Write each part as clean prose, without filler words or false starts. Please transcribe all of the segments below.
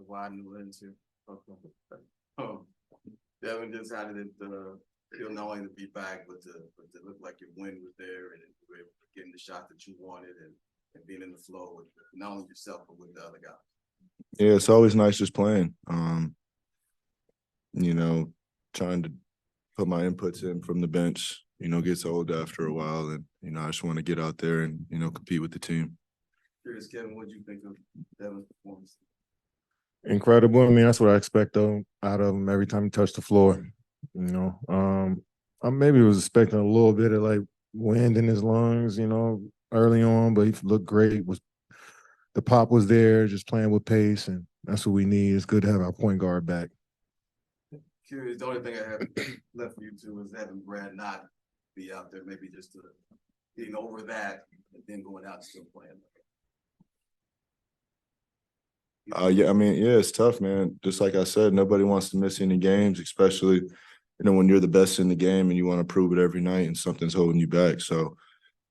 why I knew into. Okay. Um, Devin decided to feel not only to be back, but to look like your win was there and you were able to get in the shot that you wanted and being in the flow with not only yourself but with the other guys. Yeah, it's always nice just playing. Trying to put my inputs in from the bench, gets old after a while. And, I just want to get out there and, compete with the team. Curious, Kevin, what do you think of Devin's performance? Incredible. I mean, that's what I expect though out of him every time he touched the floor. I maybe was expecting a little bit of like wind in his lungs, early on, but he looked great. The pop was there, just playing with pace, and that's what we need. It's good to have our point guard back. Curious, the only thing I have left for you two is having Brad not be out there, maybe just to getting over that and then going out and still playing. It's tough, man. Just like I said, nobody wants to miss any games, especially, when you're the best in the game and you want to prove it every night and something's holding you back. So,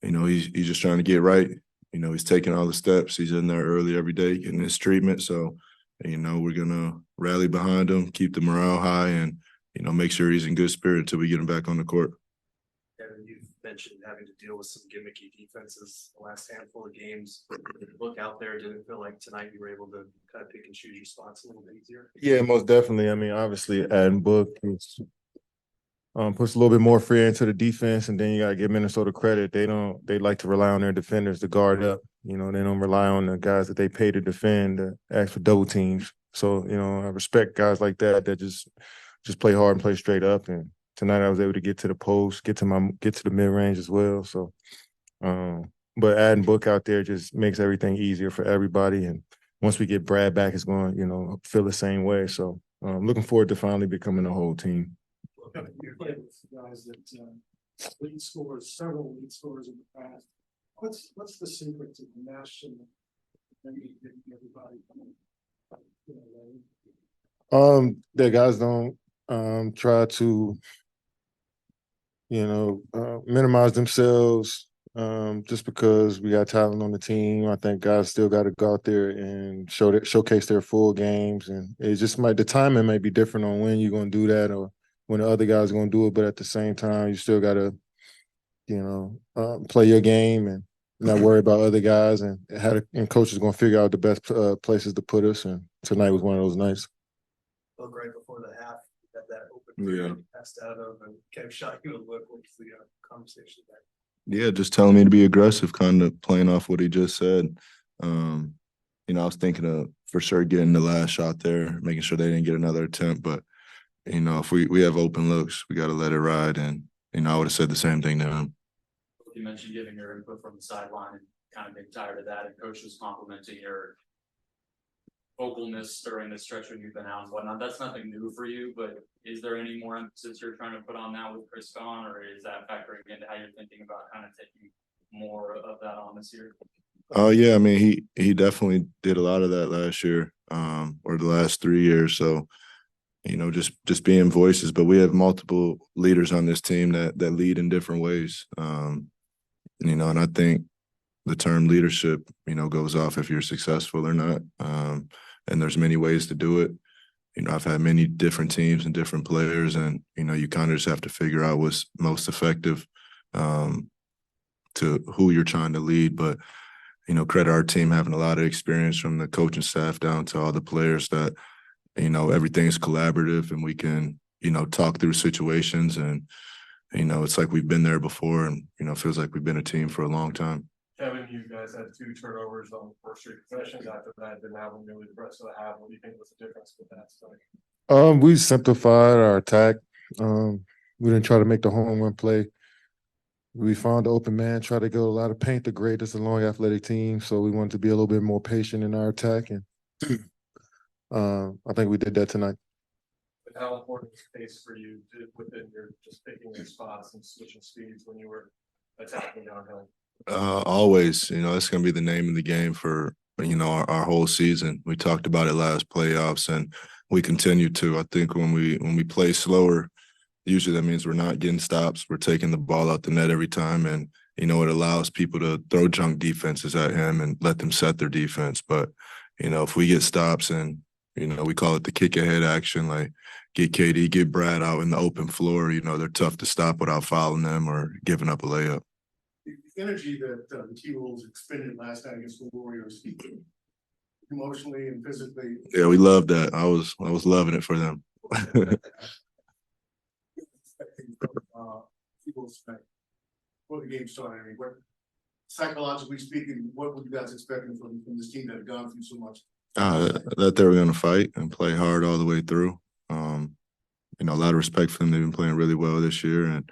he's just trying to get right. He's taking all the steps. He's in there early every day getting his treatment. So, we're going to rally behind him, keep the morale high, and, make sure he's in good spirit until we get him back on the court. Kevin, you've mentioned having to deal with some gimmicky defenses the last handful of games. Look out there, did it feel like tonight you were able to kind of pick and choose your spots a little bit easier? Yeah, most definitely. I mean, obviously, adding Book puts a little bit more fear into the defense, and then you got to give Minnesota credit. They like to rely on their defenders to guard up. They don't rely on the guys that they pay to defend to ask for double teams. So, I respect guys like that just play hard and play straight up. And tonight I was able to get to the post, get to the mid range as well. So, but adding Book out there just makes everything easier for everybody. And once we get Brad back, it's going to feel the same way. So, looking forward to finally becoming a whole team. You played with guys that several lead scorers in the past. What's the secret to the mesh and maybe getting everybody the guys don't try to minimize themselves just because we got talent on the team. I think guys still got to go out there and showcase their full games, and it just the timing might be different on when you're going to do that or when the other guy's going to do it. But at the same time, you still got to play your game and not worry about other guys, and coach is going to figure out the best places to put us. And tonight was one of those nights. Look, right before the half, you had that open passed out of, and Kev shot you a look. What's the conversation there? Yeah, just telling me to be aggressive, kind of playing off what he just said. I was thinking of for sure getting the last shot there, making sure they didn't get another attempt. But, if we have open looks, we got to let it ride. And, I would have said the same thing to him. You mentioned giving your input from the sideline and kind of being tired of that, and coach was complimenting your vocalness during the stretch when you've been out and whatnot. That's nothing new for you, but is there any more emphasis you're trying to put on that with Chris gone, or is that factoring into how you're thinking about kind of taking more of that on this year? Oh yeah, I mean he definitely did a lot of that last year, or the last 3 years. So, just being voices, but we have multiple leaders on this team that lead in different ways. And I think the term leadership, goes off if you're successful or not. And there's many ways to do it. I've had many different teams and different players, and, you kind of just have to figure out what's most effective to who you're trying to lead. But, credit our team having a lot of experience from the coaching staff down to all the players that, everything's collaborative and we can, talk through situations. And, it's like we've been there before, and, it feels like we've been a team for a long time. Kevin, you guys had 2 turnovers on the first 3 possessions. After that, didn't have them really the rest of the half. What do you think was the difference with that? We simplified our attack. We didn't try to make the home run play. We found the open man, tried to go a lot of paint. The greatest, a long athletic team, so we wanted to be a little bit more patient in our attack, and I think we did that tonight. But how important is pace for you within your just picking your spots and switching speeds when you were attacking downhill? Always, it's going to be the name of the game for, our whole season. We talked about it last playoffs, and we continue to. I think when we play slower, usually that means we're not getting stops. We're taking the ball out the net every time, and, it allows people to throw junk defenses at him and let them set their defense. But, if we get stops and, You know, we call it the kick ahead action, like get KD, get Brad out in the open floor. You know, they're tough to stop without fouling them or giving up a layup. The energy that the T-Wolves expended last night against the Warriors, emotionally and physically. Yeah, we love that. I was loving it for them. T-Wolves before the game started. I mean, what psychologically speaking, what were you guys expecting from this team that had gone through so much? That they were going to fight and play hard all the way through. You know, a lot of respect for them. They've been playing really well this year, and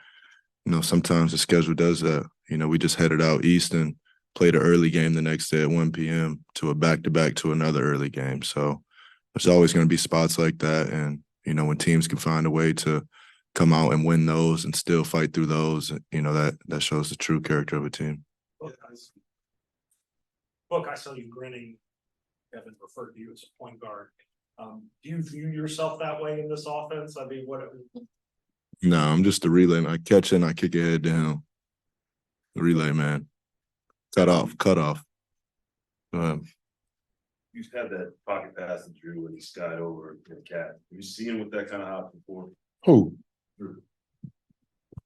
you know, sometimes the schedule does that. You know, we just headed out east and played an early game the next day at 1 p.m. to a back-to-back to another early game. So there's always going to be spots like that, and you know, when teams can find a way to come out and win those and still fight through those, you know, that shows the true character of a team. Book, I saw you grinning. Kevin referred to you as a point guard. Do you view yourself that way in this offense? I mean, what? No, I'm just a relay man. I catch it, I kick your head down. The relay man. Cut off. You had that pocket pass to Drew when he skied over the cat. Have you seen him with that kind of hop before? Who? Drew.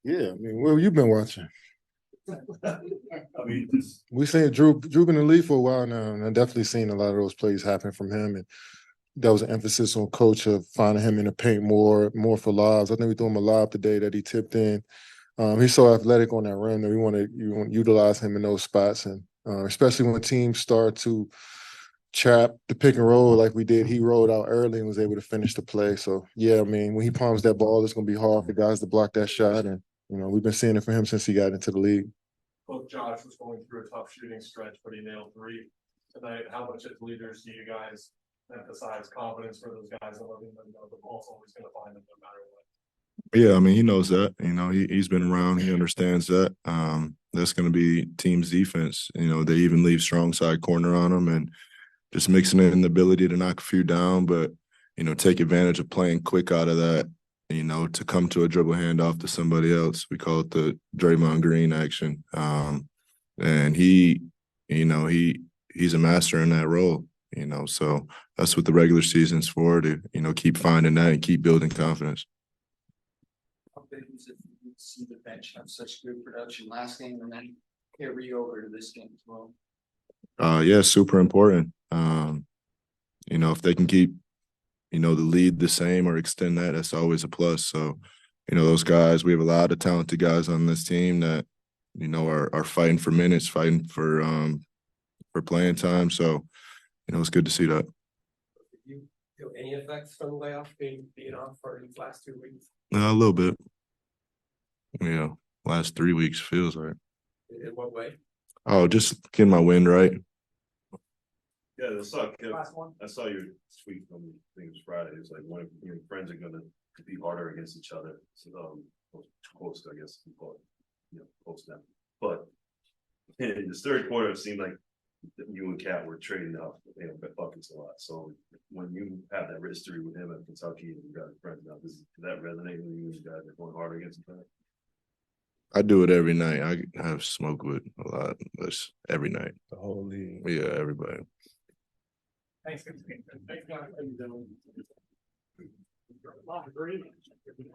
Yeah, I mean, where you been watching? I mean, just We seen Drew been in the league for a while now, and I've definitely seen a lot of those plays happen from him. And that was an emphasis on coach of finding him in the paint more for lobs. I think we threw him a lob today that he tipped in. He's so athletic on that rim that you want to utilize him in those spots, and especially when teams start to trap the pick and roll like we did. He rolled out early and was able to finish the play. So yeah, I mean, when he palms that ball, it's going to be hard for guys to block that shot, and you know, we've been seeing it from him since he got into the league. Both Josh was going through a tough shooting stretch, but he nailed 3 tonight. How much as leaders do you guys emphasize confidence for those guys and letting them know the ball's always going to find them no matter what? Yeah, I mean, he knows that. You know, he's been around. He understands that. That's going to be team's defense. You know, they even leave strong side corner on them and just mixing in the ability to knock a few down, but, you know, take advantage of playing quick out of that, you know, to come to a dribble handoff to somebody else. We call it the Draymond Green action. And he, you know, he's a master in that role, you know, so that's what the regular season's for, to, you know, keep finding that and keep building confidence. How big is it to see the bench have such good production last game and then carry over to this game as well? Yeah, super important. You know, if they can keep, you know, the lead the same or extend that, that's always a plus. So, you know, those guys, we have a lot of talented guys on this team that, you know, are fighting for minutes, fighting for playing time. So, you know, it's good to see that. Did you feel any effects from the layoff being off for these last 2 weeks? A little bit. You know, last 3 weeks feels like. In what way? Oh, just getting my wind right. yeah, I saw Last one. I saw your tweet from I think it was Friday. It's like one of your friends are gonna compete harder against each other. So close, I guess you call it, you know, close now. But in this third quarter, it seemed like you and Cat were trading off, you know, buckets a lot. So when you have that history with him at Kentucky and you got friends now, does that resonate when you guys are going harder against each other? I do it every night. I have smoke with a lot. That's every night. The whole league. Yeah, everybody. Thanks, guys.